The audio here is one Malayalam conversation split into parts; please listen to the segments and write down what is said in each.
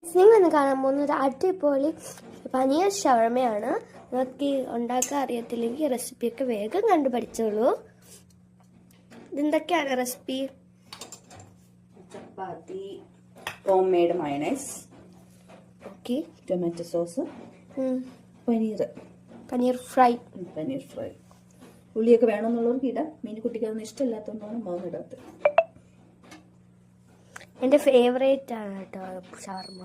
നിങ്ങൾ ഇന്ന് കാണാൻ പോകുന്നത് അടിപൊളി പനീർ ഷവർമയാണ്. നിങ്ങൾക്ക് ഉണ്ടാക്കാൻ അറിയത്തില്ലെങ്കിൽ റെസിപ്പിയൊക്കെ വേഗം കണ്ടു പഠിച്ചോളൂ. ഇതെന്തൊക്കെയാണ് recipe? Chapati, home mayonnaise, okay, tomato sauce, paneer fry. ഉള്ളിയൊക്കെ വേണമെന്നുള്ളവർക്ക് ഇടാം. മീൻകുട്ടിക്ക് അതൊന്നും ഇഷ്ടമില്ലാത്തതുകൊണ്ടാണ് മുളക് ഇടാത്തത്. എൻ്റെ ഫേവറേറ്റ് ആണ് കേട്ടോ ഷവർമ.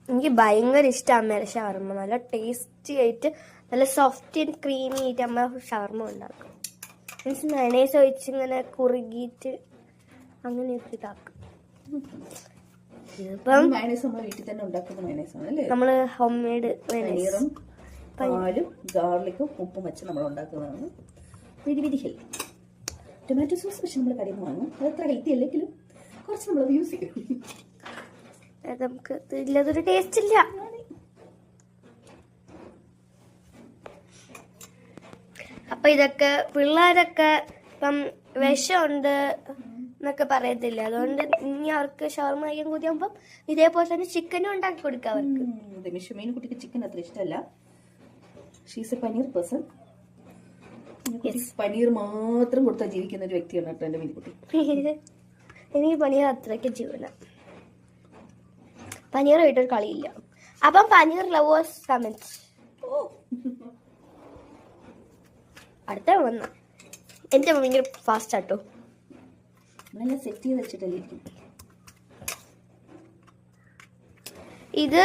എനിക്ക് ഭയങ്കര ഇഷ്ടമാണ് അമ്മയുടെ ഷവർമ. നല്ല ടേസ്റ്റി ആയിട്ട്, നല്ല സോഫ്റ്റ് ആൻഡ് ക്രീമി ആയിട്ട് അമ്മ ഷവർമ ഉണ്ടാക്കും. മീൻസ് മയണൈസ് ഒഴിച്ച് ഇങ്ങനെ കുറുകിയിട്ട് അങ്ങനെയൊക്കെ ഇതാക്കും. ഇതിപ്പം വീട്ടിൽ തന്നെ ഉണ്ടാക്കുന്ന മയണൈസ് ആണ്. നമ്മള് ഹോം മെയ്ഡ് പനീറും പാലും ഗാർലിക്കും ഉപ്പും വെച്ച് നമ്മൾ ഉണ്ടാക്കുന്നതാണ്. Very very healthy. Tomato sauce പക്ഷെ നമ്മൾ കടയിൽ നിന്ന് വാങ്ങും. അത് അത്ര ഹെൽത്തി അല്ലെങ്കിലും കുറച്ച് നമ്മളത് യൂസ് ചെയ്യും. നമുക്ക് ഇല്ലാതൊരു ടേസ്റ്റ് ഇല്ല. അപ്പൊ ഇതൊക്കെ പിള്ളേരൊക്കെ ഇപ്പം വിഷമുണ്ട് എന്നൊക്കെ പറയത്തില്ല. അതുകൊണ്ട് ഇനി അവർക്ക് ഷവർമ കഴിക്കാൻ കൂടിയാകുമ്പം ഇതേപോലെ തന്നെ ചിക്കനും ഉണ്ടാക്കി കൊടുക്കാം അവർക്ക്. മീൻകുട്ടിക്ക് ചിക്കൻ അത്ര ഇഷ്ടമല്ല. She's A paneer person. Paneer മാത്രം കൊടുത്താൽ ജീവിക്കുന്ന ഒരു വ്യക്തിയാണ് കേട്ടോ എന്റെ മീൻകുട്ടി. എനിക്ക് പനീർ അത്രയ്ക്ക് ജീവന. പനീറായിട്ടൊരു കളിയില്ല. അപ്പം പനീർ ലവേഴ്സ് കമന്റ്സ്. അടുത്ത വന്ന എന്റെ ഭയങ്കര ഫാസ്റ്റ് ആട്ടോ. സെറ്റ് ചെയ്ത് വെച്ചിട്ടല്ലേ ഇത്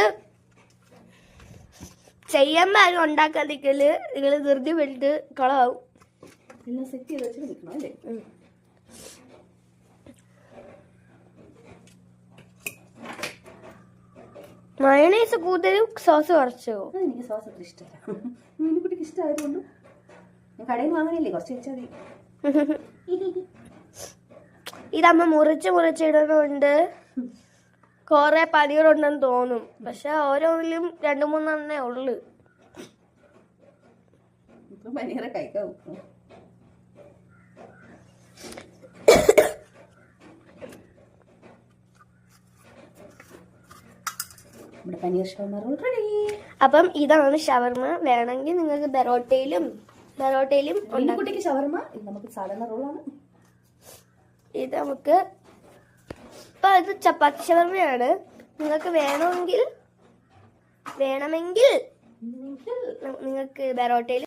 ചെയ്യുമ്പോ ആരും ഉണ്ടാക്കാതിരിക്കല്. നിങ്ങൾ ധൃതി വെച്ചിട്ട് കളാവും. എല്ലാം സെറ്റ് ചെയ്ത് വെച്ചിട്ട് നിൽക്കണം അല്ലേ? മയണൈസ് കൂടുതലും സോസ് കുറച്ചോ? എനിക്ക് സോസ് അത്ര ഇഷ്ടമല്ല. മീൻകുട്ടിക്ക് ഇഷ്ടമായതുകൊണ്ട് കടയിൽ വാങ്ങാനില്ലേ, കുറച്ച് വെച്ചാൽ മതി. ഇതമ്മ മുറിച്ച് ഇടുന്നുണ്ട്. കൊറേ പനീറുണ്ടെന്ന് തോന്നും, പക്ഷെ ഓരോന്നിലും 2-3 ഉള്ളു. പനീറെ കഴിക്കാവൂ. പനീർ ഷവർമ റെഡി. അപ്പം ഇതാണ് ഷവർമ. വേണമെങ്കിൽ നിങ്ങൾക്ക് ബെറോട്ടയിലും കുട്ടിക്ക് ഷവർമ. ഇത് നമുക്ക് സാധാരണ റോളാണ്. ഇത് നമുക്ക് ഇപ്പൊ ഇത് ചപ്പാത്തി ഷവർമയാണ്. നിങ്ങൾക്ക് വേണമെങ്കിൽ നിങ്ങൾക്ക് ബെറോട്ടയിൽ